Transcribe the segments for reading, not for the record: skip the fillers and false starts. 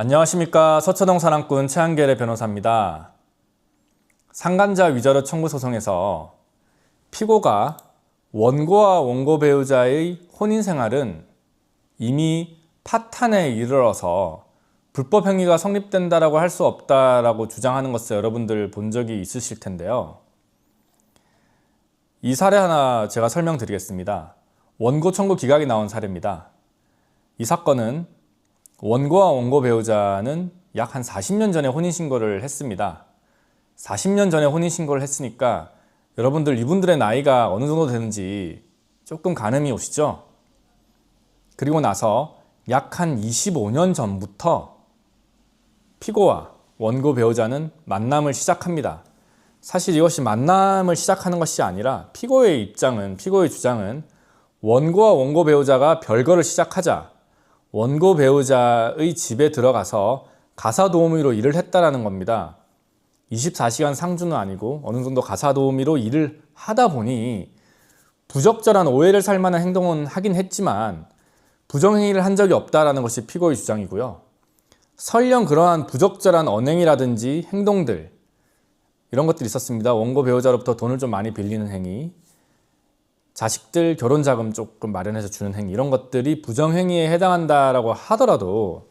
안녕하십니까. 서초동 사랑꾼 최한결의 변호사입니다. 상간자 위자료 청구 소송에서 피고가 원고와 원고 배우자의 혼인 생활은 이미 파탄에 이르러서 불법 행위가 성립된다라고 할 수 없다라고 주장하는 것을 여러분들 본 적이 있으실 텐데요. 이 사례 하나 제가 설명드리겠습니다. 원고 청구 기각이 나온 사례입니다. 이 사건은 원고와 원고 배우자는 약 한 40년 전에 혼인신고를 했습니다. 40년 전에 혼인신고를 했으니까 여러분들 이분들의 나이가 어느 정도 되는지 조금 가늠이 오시죠? 그리고 나서 약 한 25년 전부터 피고와 원고 배우자는 만남을 시작합니다. 사실 이것이 만남을 시작하는 것이 아니라 피고의 주장은 원고와 원고 배우자가 별거를 시작하자 원고 배우자의 집에 들어가서 가사도우미로 일을 했다라는 겁니다. 24시간 상주는 아니고 어느 정도 가사도우미로 일을 하다 보니 부적절한 오해를 살 만한 행동은 하긴 했지만 부정행위를 한 적이 없다라는 것이 피고의 주장이고요. 설령 그러한 부적절한 언행이라든지 행동들 이런 것들이 있었습니다. 원고 배우자로부터 돈을 좀 많이 빌리는 행위, 자식들 결혼자금 조금 마련해서 주는 행위 이런 것들이 부정행위에 해당한다라고 하더라도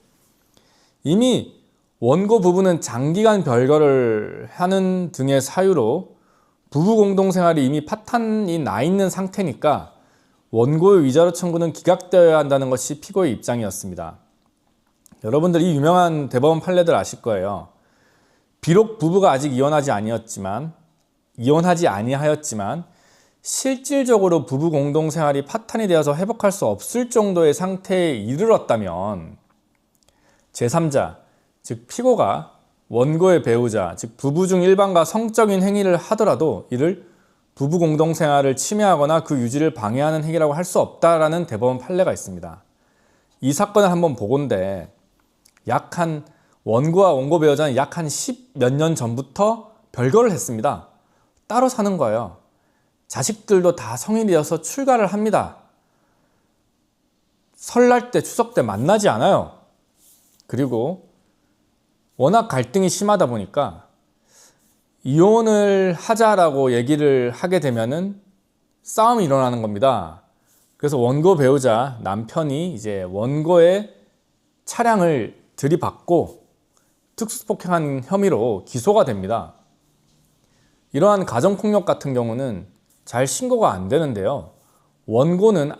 이미 원고 부부는 장기간 별거를 하는 등의 사유로 부부 공동생활이 이미 파탄이 나 있는 상태니까 원고의 위자료 청구는 기각되어야 한다는 것이 피고의 입장이었습니다. 여러분들 이 유명한 대법원 판례들 아실 거예요. 비록 부부가 아직 이혼하지 아니하였지만 실질적으로 부부 공동생활이 파탄이 되어서 회복할 수 없을 정도의 상태에 이르렀다면 제3자, 즉 피고가 원고의 배우자, 즉 부부 중 일반과 성적인 행위를 하더라도 이를 부부 공동생활을 침해하거나 그 유지를 방해하는 행위라고 할 수 없다라는 대법원 판례가 있습니다. 이 사건을 한번 보건대 원고와 원고 배우자는 약 한 10몇 년 전부터 별거를 했습니다. 따로 사는 거예요. 자식들도 다 성인이 되어서 출가를 합니다. 설날 때 추석 때 만나지 않아요. 그리고 워낙 갈등이 심하다 보니까 이혼을 하자라고 얘기를 하게 되면은 싸움이 일어나는 겁니다. 그래서 원고 배우자 남편이 이제 원고의 차량을 들이받고 특수폭행한 혐의로 기소가 됩니다. 이러한 가정폭력 같은 경우는 잘 신고가 안 되는데요.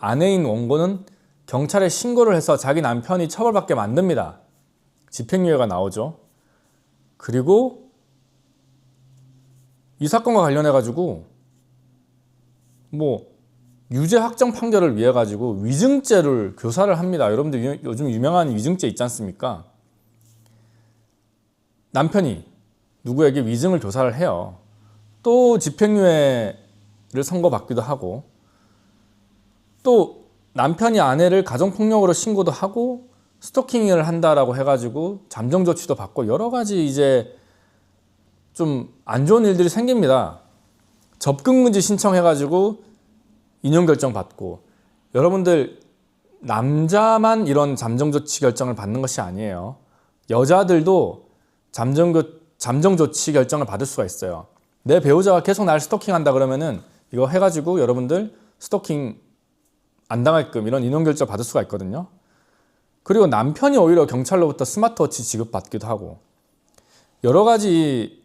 아내인 원고는 경찰에 신고를 해서 자기 남편이 처벌받게 만듭니다. 집행유예가 나오죠. 그리고 이 사건과 관련해 가지고 유죄 확정 판결을 위해 가지고 위증죄를 교사를 합니다. 여러분들 요즘 유명한 위증죄 있지 않습니까? 남편이 누구에게 위증을 교사를 해요. 또 집행유예를 선고받기도 하고 또 남편이 아내를 가정폭력으로 신고도 하고 스토킹을 한다라고 해가지고 잠정조치도 받고 여러 가지 이제 좀 안 좋은 일들이 생깁니다. 접근금지 신청해가지고 인용결정 받고 여러분들 남자만 이런 잠정조치 결정을 받는 것이 아니에요. 여자들도 잠정조치 결정을 받을 수가 있어요. 내 배우자가 계속 날 스토킹한다 그러면은 이거 해가지고 여러분들 스토킹 안 당할끔 이런 인용결정 받을 수가 있거든요. 그리고 남편이 오히려 경찰로부터 스마트워치 지급받기도 하고 여러 가지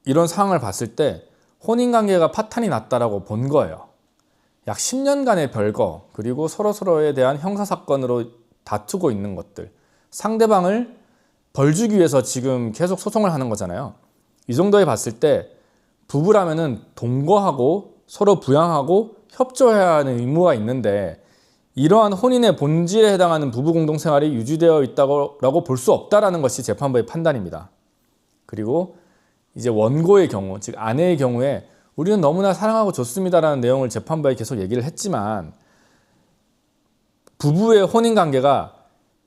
이런 상황을 봤을 때 혼인관계가 파탄이 났다라고 본 거예요. 약 10년간의 별거 그리고 서로서로에 대한 형사사건으로 다투고 있는 것들 상대방을 벌 주기 위해서 지금 계속 소송을 하는 거잖아요. 이 정도에 봤을 때 부부라면은 동거하고 서로 부양하고 협조해야 하는 의무가 있는데 이러한 혼인의 본질에 해당하는 부부 공동생활이 유지되어 있다고 볼 수 없다라는 것이 재판부의 판단입니다. 그리고 이제 원고의 경우, 즉 아내의 경우에 우리는 너무나 사랑하고 좋습니다라는 내용을 재판부에 계속 얘기를 했지만 부부의 혼인관계가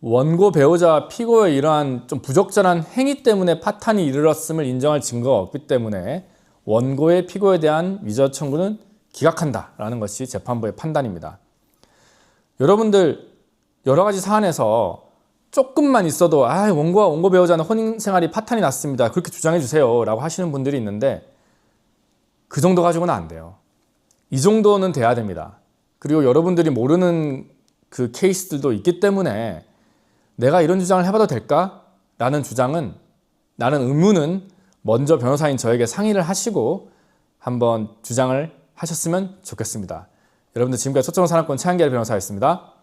원고 배우자와 피고의 이러한 좀 부적절한 행위 때문에 파탄이 이르렀음을 인정할 증거가 없기 때문에 원고의 피고에 대한 위자료 청구는 기각한다라는 것이 재판부의 판단입니다. 여러분들 여러 가지 사안에서 조금만 있어도 원고와 원고 배우자는 혼인생활이 파탄이 났습니다. 그렇게 주장해 주세요 라고 하시는 분들이 있는데 그 정도 가지고는 안 돼요. 이 정도는 돼야 됩니다. 그리고 여러분들이 모르는 그 케이스들도 있기 때문에 내가 이런 주장을 해봐도 될까? 라는 의문은 먼저 변호사인 저에게 상의를 하시고 한번 주장을 하셨으면 좋겠습니다. 여러분들 지금까지 소정사랑권 최한길 변호사였습니다.